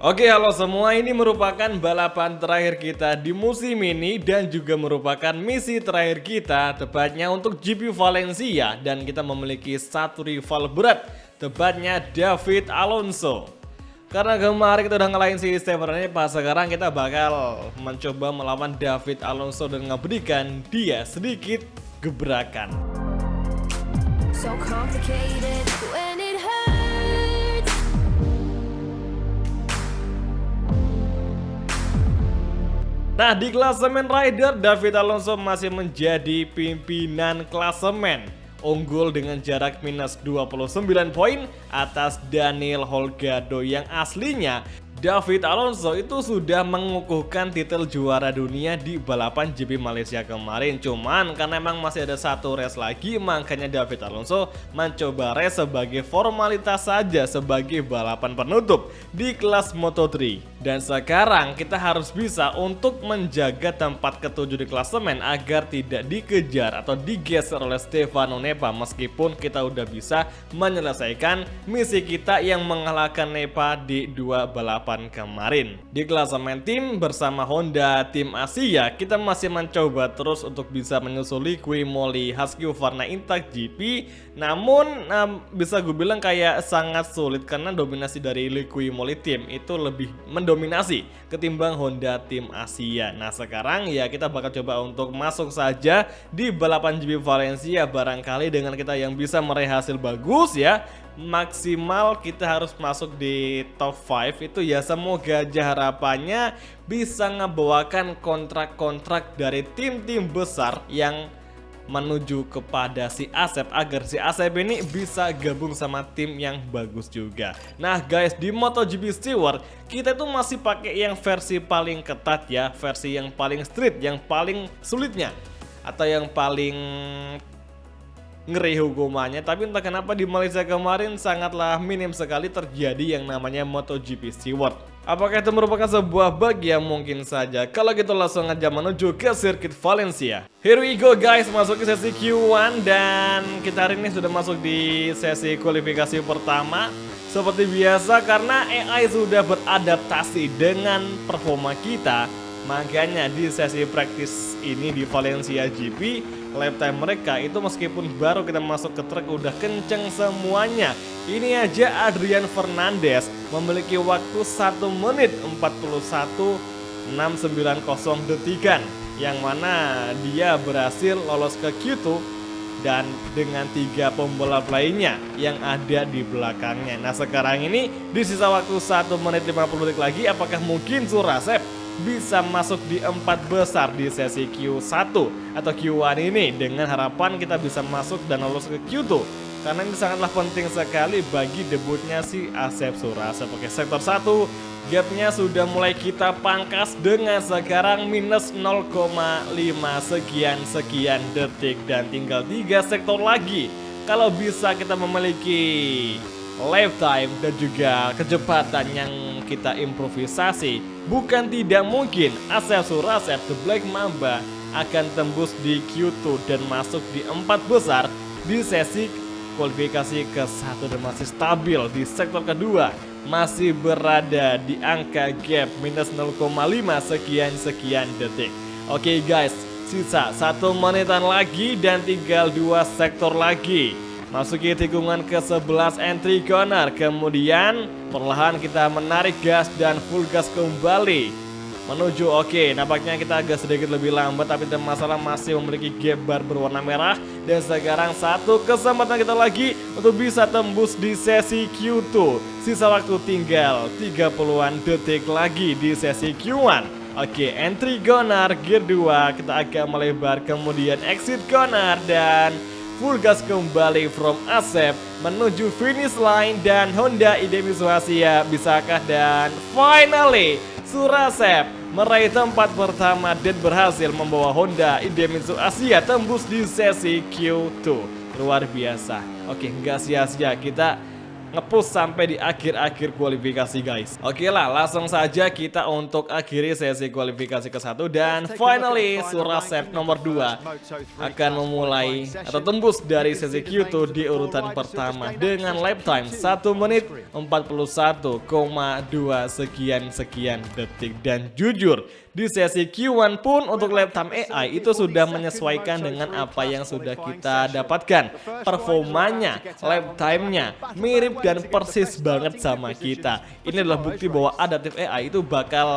Oke, halo semua. Ini merupakan balapan terakhir kita di musim ini dan juga merupakan misi terakhir kita, tepatnya untuk GP Valencia, dan kita memiliki satu rival berat, tepatnya David Alonso. Karena kemarin kita udah ngalahin si Esteban ini, pas sekarang kita bakal mencoba melawan David Alonso dan ngeberikan dia sedikit gebrakan. So complicated when it hurts. Nah, di klasemen rider, David Alonso masih menjadi pimpinan klasemen, unggul dengan jarak minus 29 poin atas Daniel Holgado yang aslinya David Alonso itu sudah mengukuhkan titel juara dunia di balapan GP Malaysia kemarin. Cuman karena emang masih ada satu race lagi, makanya David Alonso mencoba race sebagai formalitas saja, sebagai balapan penutup di kelas Moto3. Dan sekarang kita harus bisa untuk menjaga tempat ketujuh di klasemen agar tidak dikejar atau digeser oleh Stefano Nepa, meskipun kita udah bisa menyelesaikan misi kita yang mengalahkan Nepa di dua balapan kemarin. Di klasemen tim bersama Honda tim Asia, kita masih mencoba terus untuk bisa menyusuli Quimoli Husqvarna Intact GP. Namun bisa gue bilang kayak sangat sulit karena dominasi dari Quimoli tim itu lebih mendominasi ketimbang Honda tim Asia. Nah, sekarang ya kita bakal coba untuk masuk saja di balapan GP Valencia, barangkali dengan kita yang bisa meraih hasil bagus ya. Maksimal kita harus masuk di top 5 itu ya, semoga aja harapannya bisa ngebawakan kontrak-kontrak dari tim-tim besar yang menuju kepada si Asep, agar si Asep ini bisa gabung sama tim yang bagus juga. Nah guys, di MotoGP Steward kita tuh masih pakai yang versi paling ketat ya, versi yang paling street, yang paling sulitnya atau yang paling ngeri hukumannya. Tapi entah kenapa di Malaysia kemarin sangatlah minim sekali terjadi yang namanya MotoGP Steward. Apakah itu merupakan sebuah bug? Ya mungkin saja. Kalau gitu langsung aja menuju ke sirkuit Valencia. Here we go guys, masuk ke sesi Q1 dan kita hari ini sudah masuk di sesi kualifikasi pertama. Seperti biasa, karena AI sudah beradaptasi dengan performa kita, makanya di sesi praktis ini di Valencia GP, lap time mereka itu meskipun baru kita masuk ke truk udah kenceng semuanya. Ini aja Adrian Fernandez memiliki waktu 1 menit 41.690 detikan, yang mana dia berhasil lolos ke Q2 dan dengan 3 pembalap lainnya yang ada di belakangnya. Nah, sekarang ini di sisa waktu 1 menit 50 detik lagi, apakah mungkin Surasep bisa masuk di 4 besar di sesi Q1 atau Q1 ini, dengan harapan kita bisa masuk dan lolos ke Q2, karena ini sangatlah penting sekali bagi debutnya si Asep Surasep. Oke, sektor 1 gapnya sudah mulai kita pangkas dengan sekarang minus 0,5 sekian detik dan tinggal 3 sektor lagi. Kalau bisa kita memiliki lap time dan juga kecepatan yang kita improvisasi, bukan tidak mungkin Asep Surasep The Black Mamba akan tembus di Q2 dan masuk di 4 besar di sesi kualifikasi ke-1 dan masih stabil di sektor kedua, masih berada di angka gap minus 0,5 sekian detik. Oke guys, sisa 1 menitan lagi dan tinggal 2 sektor lagi. Masuki tikungan ke-11 entry corner, kemudian perlahan kita menarik gas dan full gas kembali menuju. Oke, nampaknya kita agak sedikit lebih lambat, tapi tidak masalah, masih memiliki gap bar berwarna merah. Dan sekarang satu kesempatan kita lagi untuk bisa tembus di sesi Q2. Sisa waktu tinggal 30-an detik lagi di sesi Q1. Oke, entry corner gear 2 kita agak melebar, kemudian exit corner dan full gas kembali from Asep menuju finish line dan Honda ID Mitsubishi bisakah, dan finally Surasep meraih tempat pertama dan berhasil membawa Honda ID Mitsubishi tembus di sesi Q2. Luar biasa. Oke, nggak sia-sia kita nge-push sampai di akhir-akhir kualifikasi guys. Oke lah, langsung saja kita untuk akhiri sesi kualifikasi ke-1 dan finally Surasep nomor 2 akan memulai atau tembus dari sesi Q2 di urutan pertama dengan lap time 1 menit 41,2 sekian detik. Dan jujur di sesi Q1 pun untuk lap time AI itu sudah menyesuaikan dengan apa yang sudah kita dapatkan. Performanya, lap time-nya mirip dan persis banget sama kita. Ini adalah bukti bahwa adaptive AI itu bakal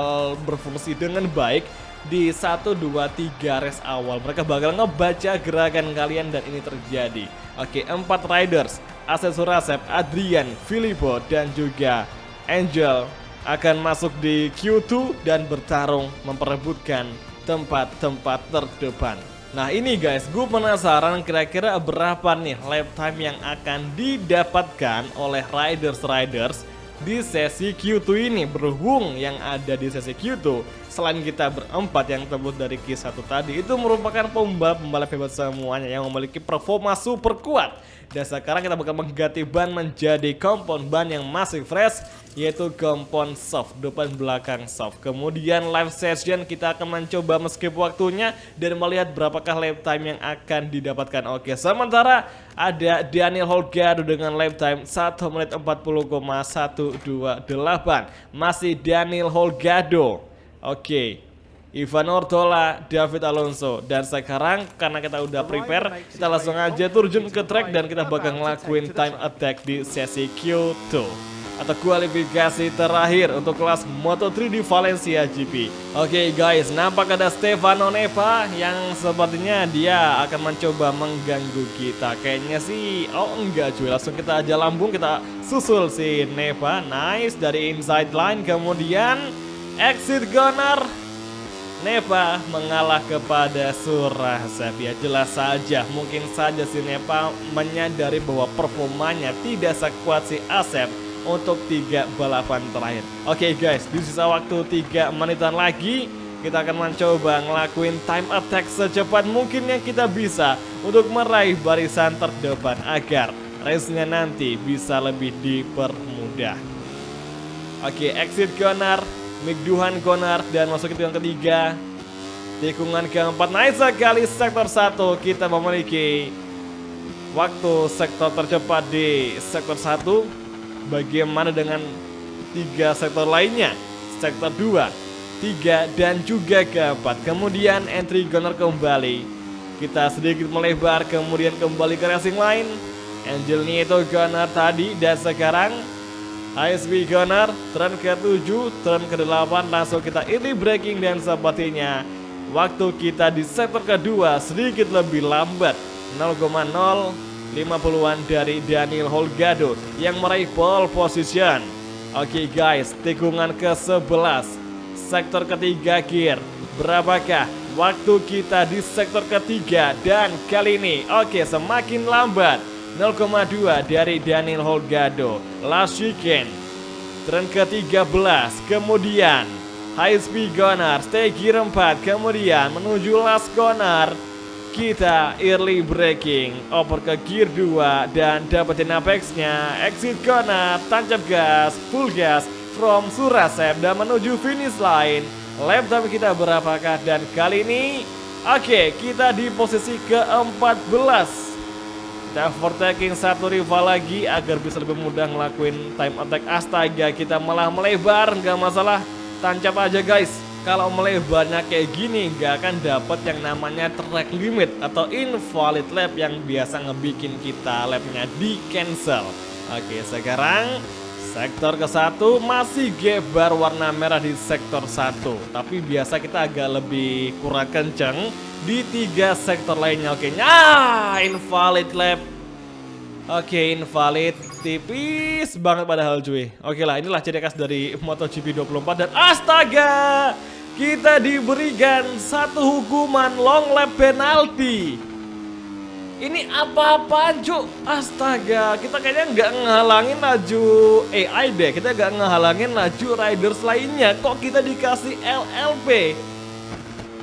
berfungsi dengan baik di 1, 2, 3 race awal. Mereka bakal ngebaca gerakan kalian dan ini terjadi. Oke, 4 riders, Aset Surasep, Adrian, Filippo, dan juga Angel akan masuk di Q2 dan bertarung memperebutkan tempat-tempat terdepan. Nah ini guys, gue penasaran kira-kira berapa nih lap time yang akan didapatkan oleh riders di sesi Q2 ini. Berhubung yang ada di sesi Q2 selain kita berempat yang tembus dari Q1 tadi itu merupakan pembalap hebat semuanya yang memiliki performa super kuat. Dan sekarang kita bakal mengganti ban menjadi kompon ban yang masih fresh, yaitu kompon soft, depan belakang soft. Kemudian live session kita akan mencoba meskip waktunya dan melihat berapakah lap time yang akan didapatkan. Oke, sementara ada Daniel Holgado dengan lap time 1 menit 40,128. Masih Daniel Holgado. Oke, Ivan Ortola, David Alonso. Dan sekarang karena kita udah prepare, kita langsung aja terjun ke track dan kita bakal ngelakuin time attack di sesi Q2 atau kualifikasi terakhir untuk kelas Moto3 di Valencia GP. Oke guys, nampak ada Stefano Neva yang sepertinya dia akan mencoba mengganggu kita. Kayaknya sih, oh enggak cuy, langsung kita aja lambung, kita susul si Neva. Nice, dari inside line, kemudian exit corner. Neva mengalah kepada Surasep. Ya jelas saja, mungkin saja si Neva menyadari bahwa performanya tidak sekuat si Asep untuk 3 balapan terakhir. Oke guys, di sisa waktu 3 menitan lagi kita akan mencoba ngelakuin time attack secepat mungkin yang kita bisa untuk meraih barisan terdepan agar race-nya nanti bisa lebih dipermudah. Oke, exit corner, Migduhan corner dan masuk itu yang ketiga. Tikungan keempat, nice sekali sektor 1. Kita memiliki waktu sektor tercepat di sektor 1. Bagaimana dengan 3 sektor lainnya? Sektor 2, 3 dan juga keempat. Kemudian entry corner kembali. Kita sedikit melebar kemudian kembali ke racing line. Angelnya itu corner tadi dan sekarang ISP corner, turn ke-7, turn ke-8, langsung kita early braking dan sepertinya waktu kita di sektor kedua sedikit lebih lambat, 0,050-an dari Daniel Holgado yang meraih pole position. Oke guys, tikungan ke-11, sektor ketiga gear, berapakah waktu kita di sektor ketiga dan kali ini oke semakin lambat, 0,2 dari Daniel Holgado. Last weekend, turn ke-13, kemudian high speed corner, stay gear 4, kemudian menuju last corner, kita early braking, over ke gear 2 dan dapetin apex-nya, exit corner, tancap gas, full gas from Surasep dan menuju finish line. Lap time kita berapakah dan kali ini oke kita di posisi ke-14. Kita overtaking satu rival lagi agar bisa lebih mudah ngelakuin time attack. Astaga, kita malah melebar, nggak masalah, tancap aja guys. Kalau melebarnya kayak gini nggak akan dapat yang namanya track limit atau invalid lap yang biasa ngebikin kita lapnya di cancel. Oke, sekarang sektor ke-1 masih gap bar warna merah di sektor 1, tapi biasa kita agak lebih kurang kenceng di 3 sektor lainnya. Oke, invalid lap. Oke, invalid, tipis banget padahal cuy. Oke lah, inilah ciri khas dari MotoGP 24 dan astaga, kita diberikan satu hukuman long lap penalti. Ini apa-apaan cu? Astaga, kita kayaknya nggak ngehalangin laju AI deh. Kita nggak ngehalangin laju riders lainnya. Kok kita dikasih LLP?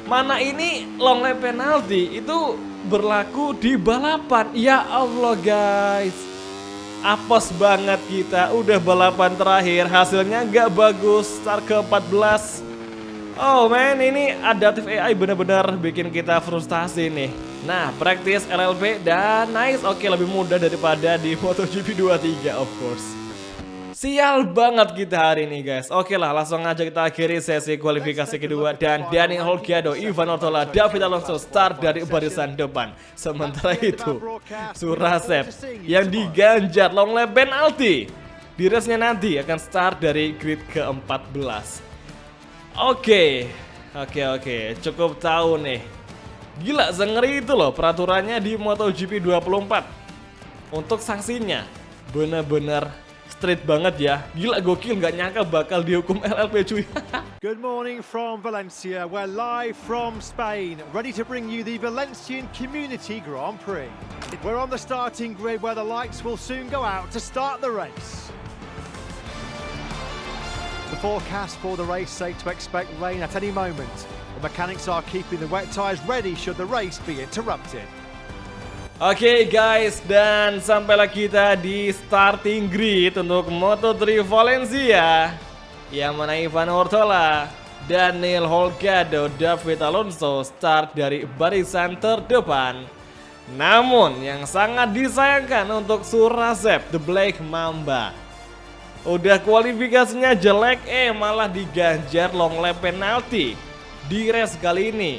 Mana ini long lap penalty itu berlaku di balapan. Ya Allah guys. Apes banget kita, udah balapan terakhir, hasilnya nggak bagus, start ke-14. Oh man, ini adaptive AI benar-benar bikin kita frustasi nih. Nah, praktis LLP dan nice, oke lebih mudah daripada di MotoGP 23 of course. Sial banget kita hari ini guys. Oke lah, langsung aja kita akhiri sesi kualifikasi kedua. Dan Daniel Ricciardo, Ivan Ortola, David Alonso start dari barisan depan. Sementara itu Surasep yang diganjar long lap penalty di race-nya nanti akan start dari grid ke-14. Oke, cukup tahu nih. Gila, sengeri itu loh peraturannya di MotoGP 24. Untuk sanksinya bener-bener street banget ya. Gila, gokil, nggak nyangka bakal dihukum LLP cuy. Good morning from Valencia. We're live from Spain, ready to bring you the Valencian Community Grand Prix. We're on the starting grid where the lights will soon go out to start the race. The forecast for the race say to expect rain at any moment. The mechanics are keeping the wet tyres ready should the race be interrupted. Oke guys, dan sampailah kita di starting grid untuk Moto3 Valencia. Yang mana Ivan Ortola, Daniel Ricciardo, David Alonso start dari barisan terdepan. Namun yang sangat disayangkan untuk Surasep, The Black Mamba, udah kualifikasinya jelek, malah diganjar long lap penalty di race kali ini.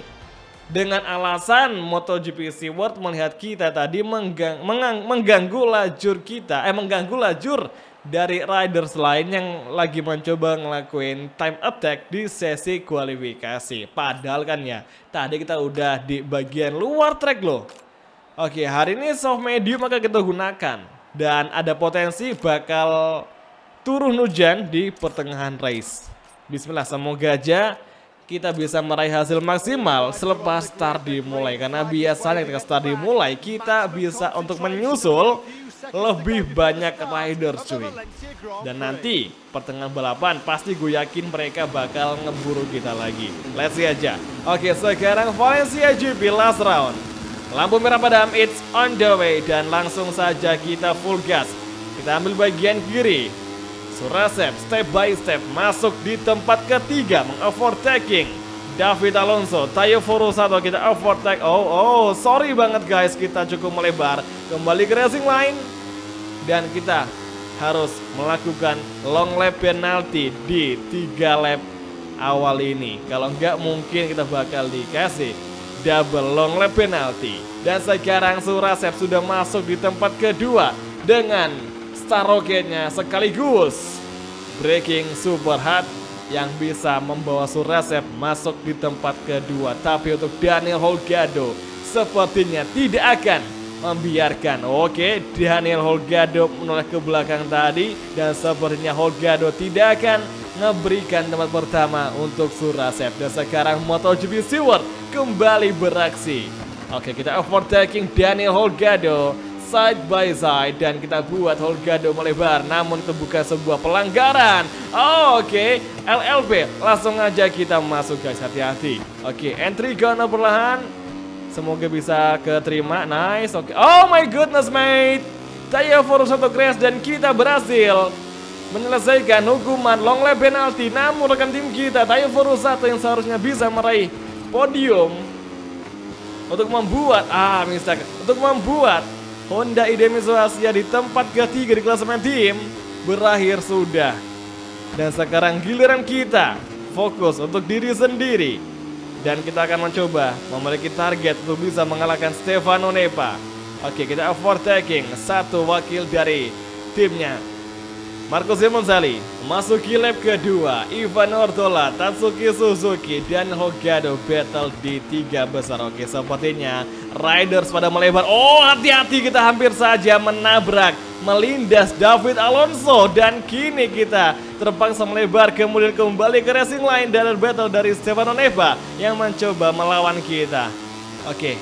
Dengan alasan MotoGP Steward melihat kita tadi mengganggu lajur kita, mengganggu lajur dari riders lain yang lagi mencoba ngelakuin time attack di sesi kualifikasi. Padahal kan ya, tadi kita udah di bagian luar track loh. Oke, hari ini soft medium akan kita gunakan. Dan ada potensi bakal turun hujan di pertengahan race. Bismillah, semoga aja kita bisa meraih hasil maksimal selepas start dimulai. Karena biasanya ketika start dimulai kita bisa untuk menyusul lebih banyak riders cuy. Dan nanti pertengahan balapan pasti gue yakin mereka bakal ngeburu kita lagi. Let's see aja. Oke, sekarang Valencia GP last round. Lampu merah padam, it's on the way. Dan langsung saja kita full gas. Kita ambil bagian kiri. Surasep step by step masuk di tempat ketiga, mengovertaking David Alonso. Tayo Furusato kita overtake. Oh, sorry banget guys, kita cukup melebar. Kembali ke racing line. Dan kita harus melakukan long lap penalty di 3 lap awal ini. Kalau nggak mungkin kita bakal dikasih double long lap penalty. Dan sekarang Surasep sudah masuk di tempat kedua dengan star rocketnya sekaligus braking super hard yang bisa membawa Surasep masuk di tempat kedua. Tapi untuk Daniel Ricciardo sepertinya tidak akan membiarkan. Oke, Daniel Ricciardo menoleh ke belakang tadi dan sepertinya Ricciardo tidak akan memberikan tempat pertama untuk Surasep. Dan sekarang MotoGP Steward kembali beraksi. Oke, kita overtaking Daniel Ricciardo side by side dan kita buat Ricciardo melebar, namun itu bukan sebuah pelanggaran. Oke, LLP langsung aja kita masuk guys, hati-hati. Oke, entry gunner perlahan, semoga bisa keterima. Nice. Oke. Oh my goodness mate, Tayo Furusato crash dan kita berhasil menyelesaikan hukuman long lap penalty. Namun rekan tim kita Tayo Furusato yang seharusnya bisa meraih podium untuk membuat Honda ID Asia di tempat ketiga di klasemen tim berakhir sudah. Dan sekarang giliran kita fokus untuk diri sendiri. Dan kita akan mencoba memiliki target untuk bisa mengalahkan Stefano Nepa. Oke, kita overtaking satu wakil dari timnya, Marco Simoncelli. Masuki lap kedua, Ivan Ortola, Tatsuki Suzuki, dan Ricciardo battle di 3 besar. Oke, sepertinya riders pada melebar. Oh, hati-hati, kita hampir saja menabrak, melindas David Alonso. Dan kini kita terpaksa melebar, kemudian kembali ke racing line dan battle dari Stefano Nepa yang mencoba melawan kita. Oke,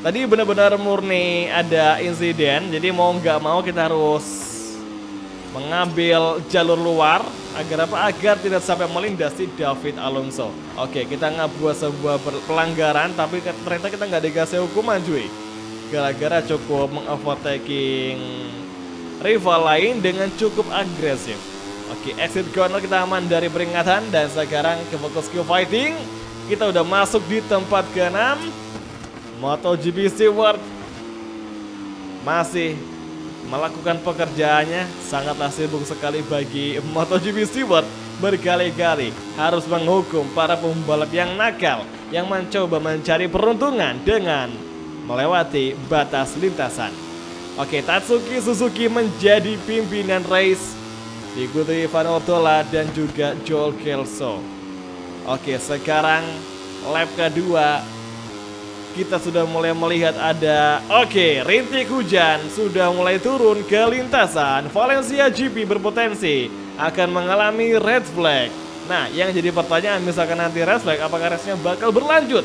tadi benar-benar murni ada insiden, jadi mau nggak mau kita harus mengambil jalur luar agar tidak sampai melintasi David Alonso. Oke, kita ngebuat sebuah pelanggaran, tapi ternyata kita nggak dikasih hukuman cuy, gara-gara cukup mengovertaking rival lain dengan cukup agresif. Oke, exit corner kita aman dari peringatan dan sekarang ke fokus Q fighting. Kita udah masuk di tempat ke-6. MotoGP Stewart masih melakukan pekerjaannya, sangatlah sibuk sekali bagi MotoGP Stewart. Berkali-kali harus menghukum para pembalap yang nakal yang mencoba mencari peruntungan dengan melewati batas lintasan. Oke, Tatsuki Suzuki menjadi pimpinan race, diikuti Ivan Ortola dan juga Joel Kelso. Oke, sekarang lap kedua kita sudah mulai melihat ada rintik hujan sudah mulai turun ke lintasan. Valencia GP berpotensi akan mengalami red flag. Nah, yang jadi pertanyaan, misalkan nanti red flag, apakah race-nya bakal berlanjut?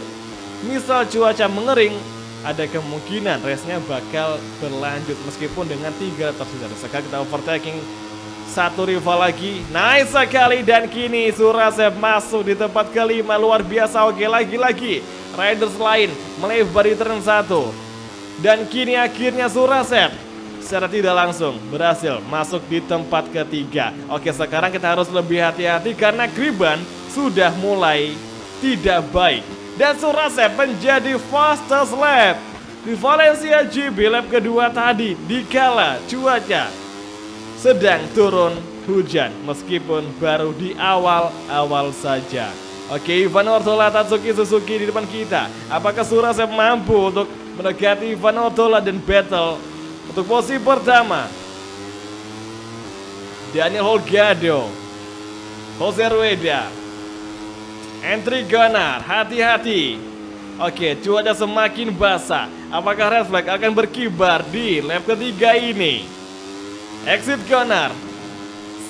Misal cuaca mengering, ada kemungkinan race-nya bakal berlanjut meskipun dengan 3 tersisa. Sekarang kita overtaking satu rival lagi, nice sekali, dan kini Surasep masuk di tempat kelima, luar biasa. Oke, lagi-lagi riders lain melebar di turn 1, dan kini akhirnya Surasep secara tidak langsung berhasil masuk di tempat ketiga. Oke, sekarang kita harus lebih hati-hati karena griban sudah mulai tidak baik, dan Surasep menjadi fastest lap di Valencia GP lap kedua tadi dikala cuaca sedang turun hujan meskipun baru di awal-awal saja. Oke, Ivan Ortola, Tatsuki Suzuki di depan kita. Apakah Surasep mampu untuk mendekati Ivan Ortola dan battle untuk posisi pertama? Daniel Holgado, Jose Rueda, Entry Gunnar, hati-hati. Oke, cuaca semakin basah. Apakah red flag akan berkibar di lap ketiga ini? Exit corner,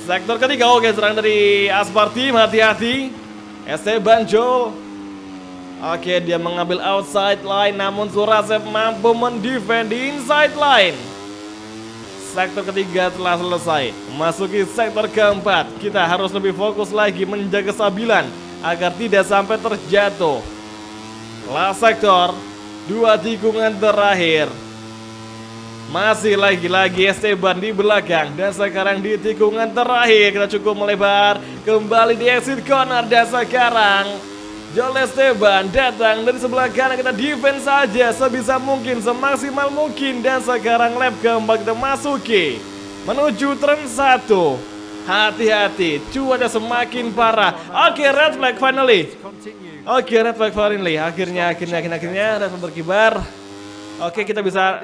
sektor ketiga. Oke, serang dari Aspar Team, hati-hati. Esteban Joel. Oke, dia mengambil outside line, namun Surasep mampu mendefend di inside line. Sektor ketiga telah selesai. Memasuki sektor keempat, kita harus lebih fokus lagi menjaga kestabilan agar tidak sampai terjatuh. Last sektor, 2 tikungan terakhir. Masih lagi-lagi Esteban di belakang, dan sekarang di tikungan terakhir kita cukup melebar kembali di exit corner, dan sekarang Joel Esteban datang dari sebelah kanan. Kita defense saja sebisa mungkin, semaksimal mungkin, dan sekarang lap keempat kita masuki menuju turn 1. Hati-hati, cuaca semakin parah. Oke, red flag finally. Oke, red flag finally. Akhirnya red flag berkibar. Oke, kita bisa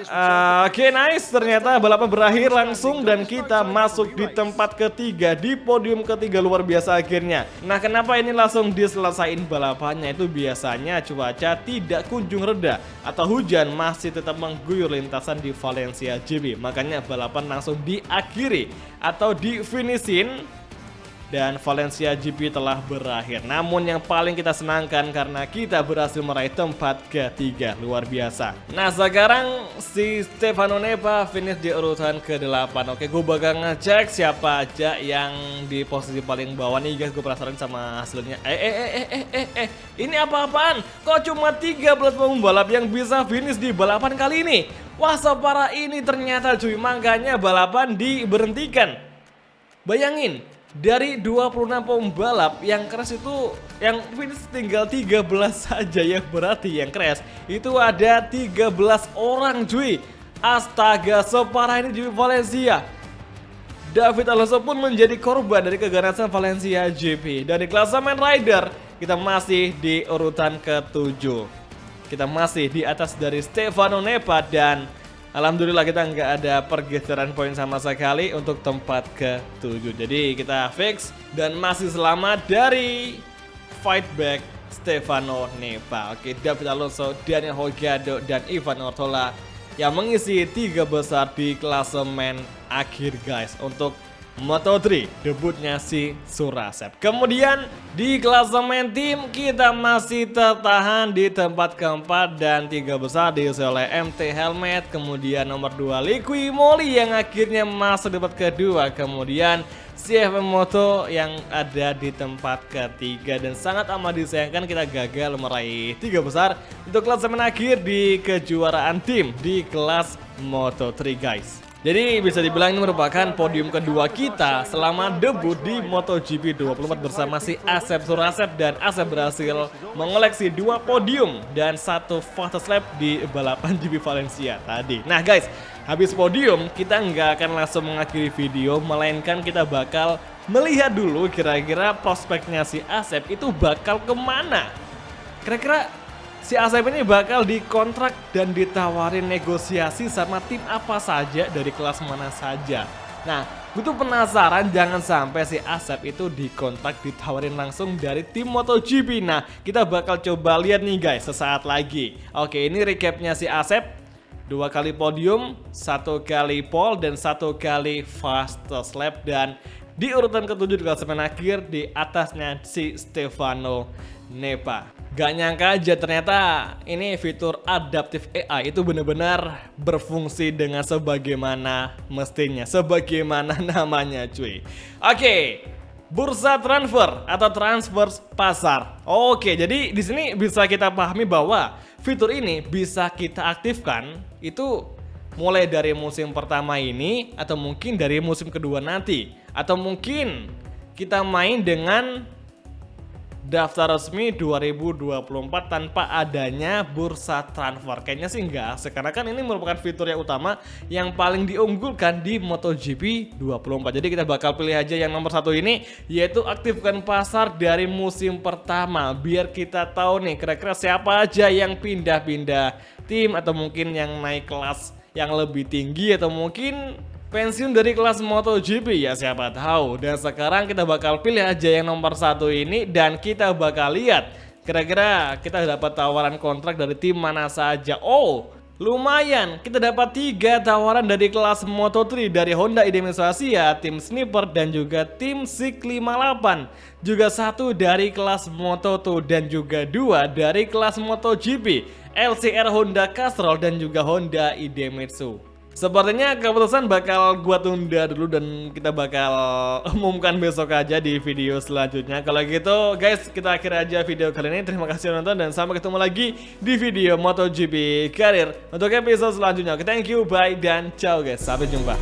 oke, nice. Ternyata balapan berakhir langsung dan kita masuk di tempat ketiga, di podium ketiga, luar biasa akhirnya. Nah, kenapa ini langsung diselesain balapannya? Itu biasanya cuaca tidak kunjung reda atau hujan masih tetap mengguyur lintasan di Valencia GP. Makanya balapan langsung diakhiri atau di finishin dan Valencia GP telah berakhir. Namun yang paling kita senangkan karena kita berhasil meraih tempat ketiga, luar biasa. Nah, sekarang si Stefano Nepa finish di urutan ke-8. Oke, gue bakal ngecek siapa aja yang di posisi paling bawah nih guys. Gue penasaran sama hasilnya. Ini apa-apaan? Kok cuma 13 pembalap yang bisa finish di balapan kali ini? Wah, separah ini ternyata cuy. Makanya balapan diberhentikan. Bayangin, dari 26 pembalap yang crash itu, yang finish tinggal 13 saja yang berarti yang crash itu ada 13 orang cuy. Astaga, separah ini di Valencia. David Alonso pun menjadi korban dari keganasan Valencia GP. Dan di klasemen rider kita masih di urutan ke-7. Kita masih di atas dari Stefano Nepa dan alhamdulillah kita nggak ada pergeseran poin sama sekali untuk tempat ke-7. Jadi kita fix dan masih selamat dari fight back Stefano Nepa. Oke, David Alonso, Daniel Holgado, dan Ivan Ortola yang mengisi 3 besar di klasemen akhir guys untuk Moto3 debutnya si Surasep. Kemudian di klasemen tim kita masih tertahan di tempat keempat dan 3 besar diisi oleh MT Helmet, kemudian nomor 2 Liqui Moly yang akhirnya masuk di tempat kedua, kemudian CFM Moto yang ada di tempat ketiga. Dan sangat amat disayangkan kita gagal meraih 3 besar untuk klasemen akhir di kejuaraan tim di kelas Moto3 guys. Jadi bisa dibilang ini merupakan podium kedua kita selama debut di MotoGP 24 bersama si Asep Surasep, dan Asep berhasil mengoleksi 2 podium dan 1 fastest lap di balapan GP Valencia tadi. Nah guys, habis podium kita nggak akan langsung mengakhiri video, melainkan kita bakal melihat dulu kira-kira prospeknya si Asep itu bakal kemana. Kira-kira si Asep ini bakal dikontrak dan ditawarin negosiasi sama tim apa saja dari kelas mana saja. Nah, gue tuh penasaran jangan sampai si Asep itu dikontrak ditawarin langsung dari tim MotoGP. Nah, kita bakal coba lihat nih guys sesaat lagi. Oke, ini recapnya si Asep. 2 kali podium, 1 kali pole, dan 1 kali fastest lap. Dan di urutan ke-7 di klasemen akhir, di atasnya si Stefano Nepa. Gak nyangka aja ternyata ini fitur adaptif AI itu benar-benar berfungsi dengan sebagaimana mestinya, sebagaimana namanya cuy. Oke, bursa transfer atau transfer pasar. Oke, jadi di sini bisa kita pahami bahwa fitur ini bisa kita aktifkan itu mulai dari musim pertama ini, atau mungkin dari musim kedua nanti, atau mungkin kita main dengan daftar resmi 2024 tanpa adanya bursa transfer. Kayaknya sih enggak, karena kan ini merupakan fitur yang utama yang paling diunggulkan di MotoGP 24. Jadi kita bakal pilih aja yang nomor 1 ini, yaitu aktifkan pasar dari musim pertama, biar kita tahu nih kira-kira siapa aja yang pindah-pindah tim, atau mungkin yang naik kelas yang lebih tinggi, atau mungkin pensiun dari kelas MotoGP ya, siapa tahu. Dan sekarang kita bakal pilih aja yang nomor 1 ini, dan kita bakal lihat kira-kira kita dapat tawaran kontrak dari tim mana saja. Oh, lumayan, kita dapat 3 tawaran dari kelas Moto3 dari Honda Idemis Asia, tim Sniper, dan juga tim SIK 58. Juga 1 dari kelas Moto2 dan juga 2 dari kelas MotoGP, LCR Honda Castrol dan juga Honda Idemitsu. Sepertinya keputusan bakal gua tunda dulu dan kita bakal umumkan besok aja di video selanjutnya. Kalau gitu guys, kita akhir aja video kali ini. Terima kasih sudah nonton dan sampai ketemu lagi di video MotoGP Karir untuk episode selanjutnya. Oke, thank you, bye, dan ciao guys. Sampai jumpa.